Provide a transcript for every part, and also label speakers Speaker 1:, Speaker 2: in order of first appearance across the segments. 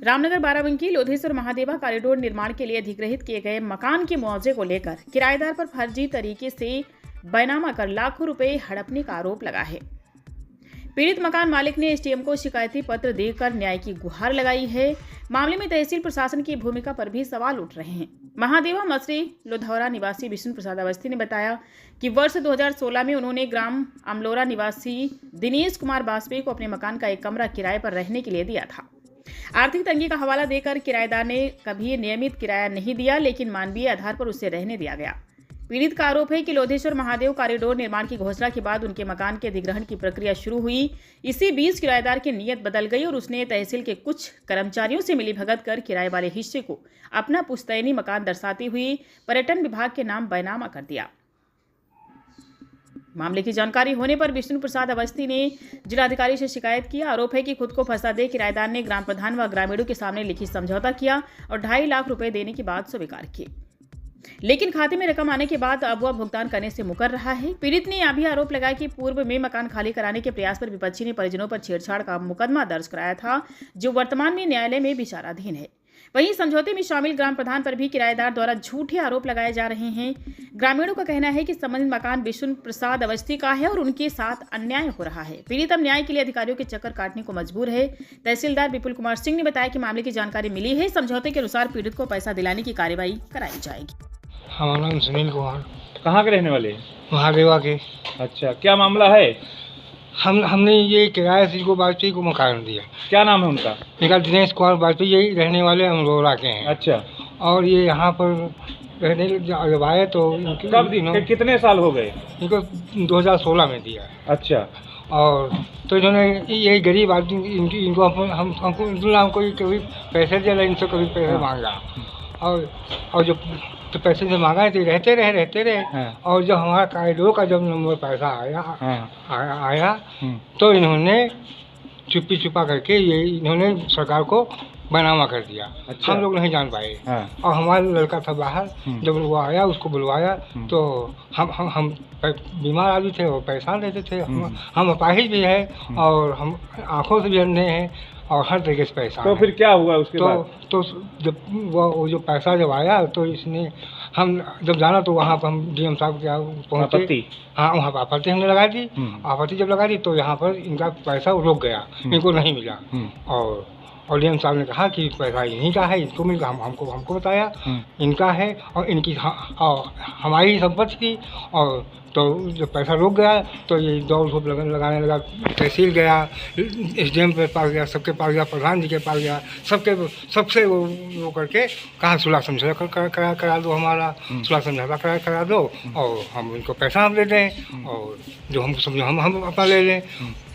Speaker 1: Ramnagar Barabanki Lodheshwar Mahadeva corridor निर्माण के लिए अधिग्रहित किए गए मकान के मुआवजे को लेकर किराएदार पर फर्जी तरीके से बैनामा कर लाखों रुपए हड़पने का आरोप लगा है। पीड़ित मकान मालिक ने एसडीएम को शिकायती पत्र देकर न्याय की गुहार लगाई है। मामले में तहसील प्रशासन की भूमिका पर भी सवाल उठ रहे हैं। महादेवा मसरी लोधौरा निवासी विष्णु प्रसाद अवस्थी ने बताया कि वर्ष 2016 में उन्होंने ग्राम अमलोरा निवासी दिनेश कुमार बाजपेयी को अपने मकान का एक कमरा किराए पर रहने के लिए दिया था। आर्थिक तंगी का हवाला देकर किराएदार ने कभी नियमित किराया नहीं दिया, लेकिन मानवीय आधार पर उसे रहने दिया गया। पीड़ित का आरोप है कि लोधेश्वर महादेव कॉरिडोर निर्माण की घोषणा के बाद उनके मकान के अधिग्रहण की प्रक्रिया शुरू हुई। इसी बीच किराएदार की नीयत बदल गई और उसने तहसील के कुछ कर्मचारियों से मिलीभगत कर किराए वाले हिस्से को अपना पुश्तैनी मकान दर्शाती हुई पर्यटन विभाग के नाम बैनामा कर दिया। मामले की जानकारी होने पर विष्णु प्रसाद अवस्थी ने जिलाधिकारी से शिकायत की। आरोप है कि खुद को फंसा दे किराएदार ने ग्राम प्रधान व ग्रामीणों के सामने लिखित समझौता किया और 2.5 लाख रुपए देने की बात स्वीकार की, लेकिन खाते में रकम आने के बाद अब वह भुगतान करने से मुकर रहा है। पीड़ित ने यह भी आरोप लगाया कि पूर्व में मकान खाली कराने के प्रयास पर विपक्षी ने परिजनों पर छेड़छाड़ का मुकदमा दर्ज कराया था, जो वर्तमान में न्यायालय में विचाराधीन है। वहीं समझौते में शामिल ग्राम प्रधान पर भी किराएदार द्वारा झूठे आरोप लगाए जा रहे हैं। ग्रामीणों का कहना है कि संबंधित मकान विष्णु प्रसाद अवस्थी का है और उनके साथ अन्याय हो रहा है। पीड़ित अब न्याय के लिए अधिकारियों के चक्कर काटने को मजबूर है। तहसीलदार विपुल कुमार सिंह ने बताया कि मामले की जानकारी मिली है। समझौते के अनुसार पीड़ित को पैसा दिलाने की कार्रवाई कराई जाएगी।
Speaker 2: हमारा नाम सुनील कुमार।
Speaker 3: कहाँ के रहने वाले?
Speaker 2: महादेवा के।
Speaker 3: अच्छा, क्या मामला है?
Speaker 2: हमने ये किराए से को बाजपेयी को मकान दिया।
Speaker 3: क्या नाम है उनका?
Speaker 2: इनका दिनेश कुमार बाजपेयी, यही रहने वाले अमरोरा के हैं।
Speaker 3: अच्छा,
Speaker 2: और ये यहाँ पर रहने जब आए तो
Speaker 3: कब कितने साल हो गए?
Speaker 2: इनको 2016 में दिया।
Speaker 3: अच्छा,
Speaker 2: और तो इन्होंने यही गरीब आदमी इनको हमको कभी पैसे दिया, इनसे कभी पैसे मांगा और जो तो पैसे से मांगा है तो रहते रहे।
Speaker 3: हाँ।
Speaker 2: और जब हमारा कॉरिडोर का जब नंबर पैसा आया तो इन्होंने चुप्पी छुपा करके ये इन्होंने सरकार को बैनामा कर दिया।
Speaker 3: अच्छा।
Speaker 2: हम लोग नहीं जान पाए।
Speaker 3: हाँ।
Speaker 2: और हमारा लड़का था बाहर, जब वो आया उसको बुलवाया तो हम बीमार आदमी थे और परेशान रहते थे। हम अपाहिज भी है और हम आँखों से भी अंधे हैं और हर तरीके से पैसा।
Speaker 3: तो फिर क्या हुआ उसके बाद?
Speaker 2: तो जब वो जो पैसा जब आया तो इसने हम जब जाना तो वहाँ पर हम डीएम साहब के यहाँ पहुँचे। हाँ, वहाँ पर आपत्ति हमने लगा दी। आपत्ति जब लगा दी तो यहाँ पर इनका पैसा रुक गया, इनको नहीं मिला। और डीएम साहब ने कहा कि पैसा इन्हीं का है, इनको मिल हमको बताया इनका है और इनकी हमारी संपत्ति थी। और तो जब पैसा रुक गया तो ये दौड़ धूप लगाने लगा। तहसील गया, एसडीएम के पास गया, सबके पास गया, प्रधान जी के पास गया, सबसे वो करके कहा सुलह समझौता करा दो, हमारा सुलह समझौता करा दो और हम इनको पैसा हम दे दें और जो हमको समझो हम अपना ले लें।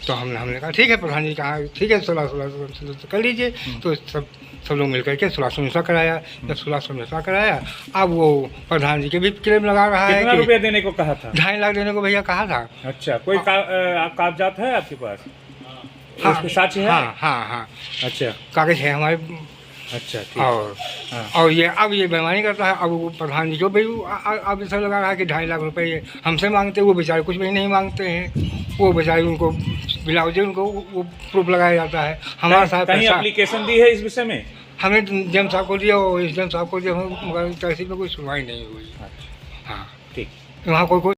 Speaker 2: तो हमने कहा ठीक है, प्रधान जी कहा ठीक है सुलह कर लीजिए। तो सब लोग मिल करके सुलह समझौता कराया। जब सुलह समझौता कराया अब वो प्रधान जी के भी क्लेम लगा रहा है।
Speaker 3: कितना रुपया देने को कहा था?
Speaker 2: 2.5 लाख देने को भैया कहा था।
Speaker 3: अच्छा, कोई कागजात है आपके पास?
Speaker 2: हाँ,
Speaker 3: उसके साथ है?
Speaker 2: हाँ।
Speaker 3: अच्छा,
Speaker 2: कागज है हमारे।
Speaker 3: अच्छा, ठीक।
Speaker 2: और ये अब ये बेईमानी करता है। अब वो प्रधान जी को भी अब ऐसा लगा रहा है कि 2.5 लाख रुपए ये हमसे मांगते, वो बेचारे कुछ भी नहीं मांगते हैं। वो बेचारे उनको बिलावजे उनको वो प्रूफ लगाया जाता है। हमारे साथ
Speaker 3: कहीं एप्लीकेशन दी है इस विषय में?
Speaker 2: हमने डीएम साहब को दिया और एसडीएम साहब को दिया, मगर तहसील में कोई सुनवाई नहीं हुई।
Speaker 3: हाँ, ठीक।
Speaker 2: वहाँ कोई